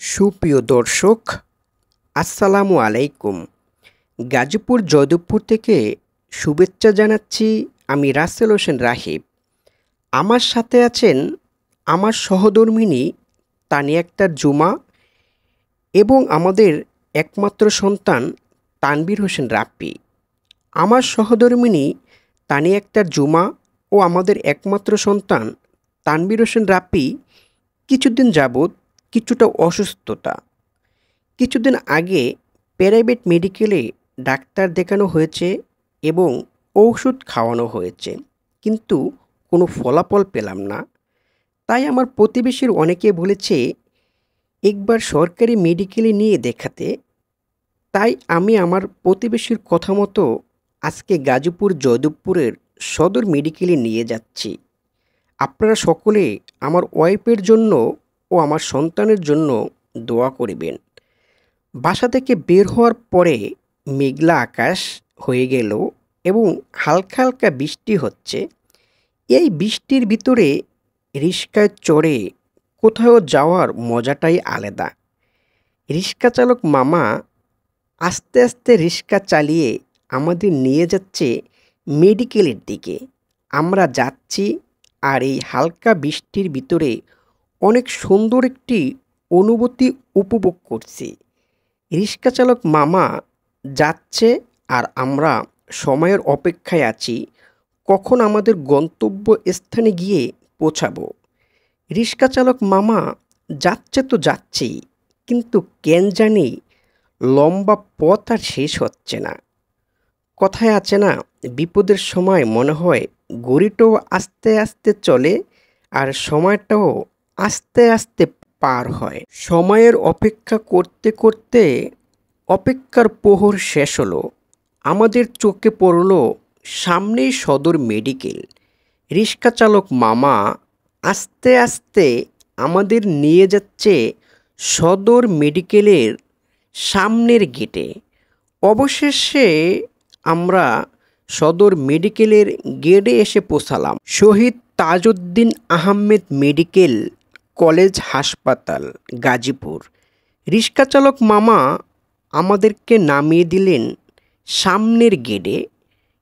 সুপ্রিয় দর্শক, আসসালামু আলাইকুম। গাজীপুর জয়দেবপুর থেকে শুভেচ্ছা জানাচ্ছি। আমি রাসেল হোসেন রাহিব। আমার সাথে আছেন আমার সহধর্মিণী তানিয়া আক্তার জুমা এবং আমাদের একমাত্র সন্তান তানভীর হোসেন রাপ্পি। আমার সহধর্মিণী তানিয়া আক্তার জুমা ও আমাদের একমাত্র সন্তান তানভীর হোসেন রাপ্পি কিছুদিন যাবৎ কিছুটা অসুস্থতা। কিছুদিন আগে প্রাইভেট মেডিকেলে ডাক্তার দেখানো হয়েছে এবং ঔষধ খাওয়ানো হয়েছে, কিন্তু কোনো ফলাফল পেলাম না। তাই আমার প্রতিবেশীর অনেকে বলেছে একবার সরকারি মেডিকেলে নিয়ে দেখাতে। তাই আমি আমার প্রতিবেশীর কথা মতো আজকে গাজীপুর জয়দেবপুরের সদর মেডিকেলে নিয়ে যাচ্ছি। আপনারা সকলে আমার ওয়াইফের জন্য ও আমার সন্তানের জন্য দোয়া করবেন। বাসা থেকে বের হওয়ার পরে মেঘলা আকাশ হয়ে গেল এবং হালকা হালকা বৃষ্টি হচ্ছে। এই বৃষ্টির ভিতরে রিক্সায় চড়ে কোথাও যাওয়ার মজাটাই আলাদা। রিক্সা চালক মামা আস্তে আস্তে রিক্সা চালিয়ে আমাদের নিয়ে যাচ্ছে মেডিকেলের দিকে। আমরা যাচ্ছি আর এই হালকা বৃষ্টির ভিতরে অনেক সুন্দর একটি অনুভূতি উপভোগ করছি। রিক্সা চালক মামা যাচ্ছে আর আমরা সময়ের অপেক্ষায় আছি কখন আমাদের গন্তব্য স্থানে গিয়ে পৌঁছাবো। রিক্সা চালক মামা যাচ্ছে তো যাচ্ছেই, কিন্তু কেন জানি লম্বা পথ আর শেষ হচ্ছে না। কথায় আছে না, বিপদের সময় মনে হয় ঘড়িটাও আস্তে আস্তে চলে আর সময়টাও আস্তে আস্তে পার হয়। সময়ের অপেক্ষা করতে করতে অপেক্ষার প্রহর শেষ হলো। আমাদের চোখে পড়ল সামনেই সদর মেডিকেল। রিক্সা চালক মামা আস্তে আস্তে আমাদের নিয়ে যাচ্ছে সদর মেডিকেলের সামনের গেটে। অবশেষে আমরা সদর মেডিকেলের গেটে এসে পৌঁছালাম। শহীদ তাজউদ্দিন আহমেদ মেডিকেল কলেজ হাসপাতাল, গাজীপুর। রিক্সা চালক মামা আমাদেরকে নামিয়ে দিলেন সামনের গেটে।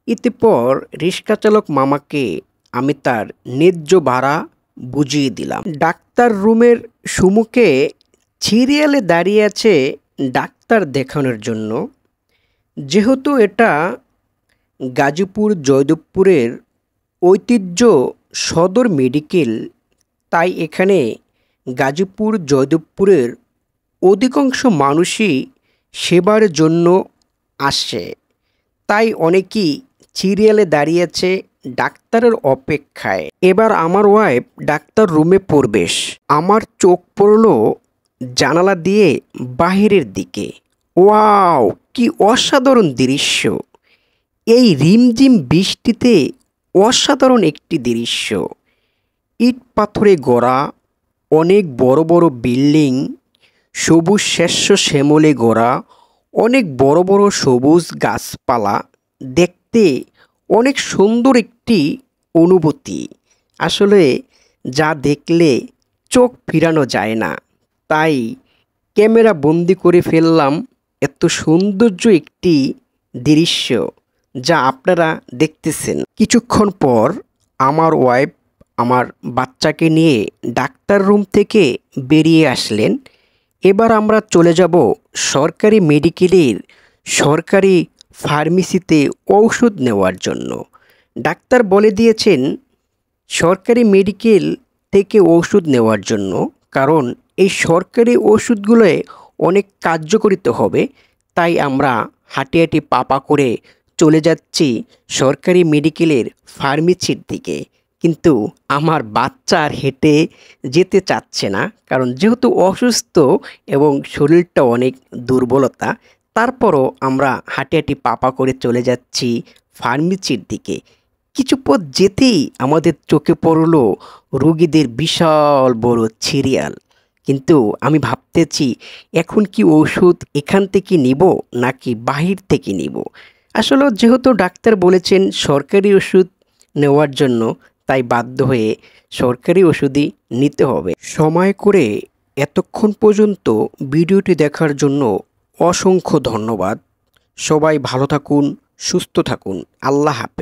এরপর রিক্সা চালক মামাকে আমি তার ন্যায্য ভাড়া বুঝিয়ে দিলাম। ডাক্তার রুমের সম্মুখে সিরিয়ালে দাঁড়িয়ে আছে ডাক্তার দেখানোর জন্য। যেহেতু এটা গাজীপুর জয়দেবপুরের ঐতিহ্য সদর মেডিকেল, তাই এখানে গাজীপুর জয়দেবপুরের অধিকাংশ মানুষই সেবার জন্য আসে। তাই অনেকেই সিরিয়ালে দাঁড়িয়েছে ডাক্তারের অপেক্ষায়। এবার আমার ওয়াইফ ডাক্তার রুমে প্রবেশ। আমার চোখ পড়ল জানালা দিয়ে বাহিরের দিকে। ওয়াও, কি অসাধারণ দৃশ্য! এই রিমঝিম বৃষ্টিতে অসাধারণ একটি দৃশ্য। ইট পাথরে গড়া অনেক বড় বড় বিল্ডিং, সবুজ শস্য শ্যামলে গড়া অনেক বড় বড় সবুজ গাছপালা, দেখতে অনেক সুন্দর একটি অনুভূতি। আসলে যা দেখলে চোখ ফিরানো যায় না, তাই ক্যামেরা বন্দি করে ফেললাম এত সৌন্দর্য একটি দৃশ্য যা আপনারা দেখতেছেন। কিছুক্ষণ পর আমার ওয়াইফ আমার বাচ্চাকে নিয়ে ডাক্তার রুম থেকে বেরিয়ে আসলেন। এবার আমরা চলে যাব সরকারি মেডিকেলের সরকারি ফার্মেসিতে ঔষধ নেওয়ার জন্য। ডাক্তার বলে দিয়েছেন সরকারি মেডিকেল থেকে ওষুধ নেওয়ার জন্য, কারণ এই সরকারি ওষুধগুলোয় অনেক কার্যকরিত হবে। তাই আমরা হাঁটি হাঁটি পা করে চলে যাচ্ছি সরকারি মেডিকেলের ফার্মেসির দিকে। কিন্তু আমার বাচ্চা আর হেঁটে যেতে চাচ্ছে না, কারণ যেহেতু অসুস্থ এবং শরীরটা অনেক দুর্বলতা। তারপরও আমরা হাঁটি হাঁটি পা করে চলে যাচ্ছি ফার্মেসির দিকে। কিছু পথ যেতেই আমাদের চোখে পড়ল রোগীদের বিশাল বড় সিরিয়াল। কিন্তু আমি ভাবতেছি এখন কি ওষুধ এখান থেকে নিব নাকি বাহির থেকে নিব। আসলে যেহেতু ডাক্তার বলেছেন সরকারি ওষুধ নেওয়ার জন্য, তাই বাধ্য হয়ে সরকারি ওষুধই নিতে হবে। সময় করে এতক্ষণ পর্যন্ত ভিডিওটি দেখার জন্য অসংখ্য ধন্যবাদ। সবাই ভালো থাকুন, সুস্থ থাকুন। আল্লাহ হাফেজ।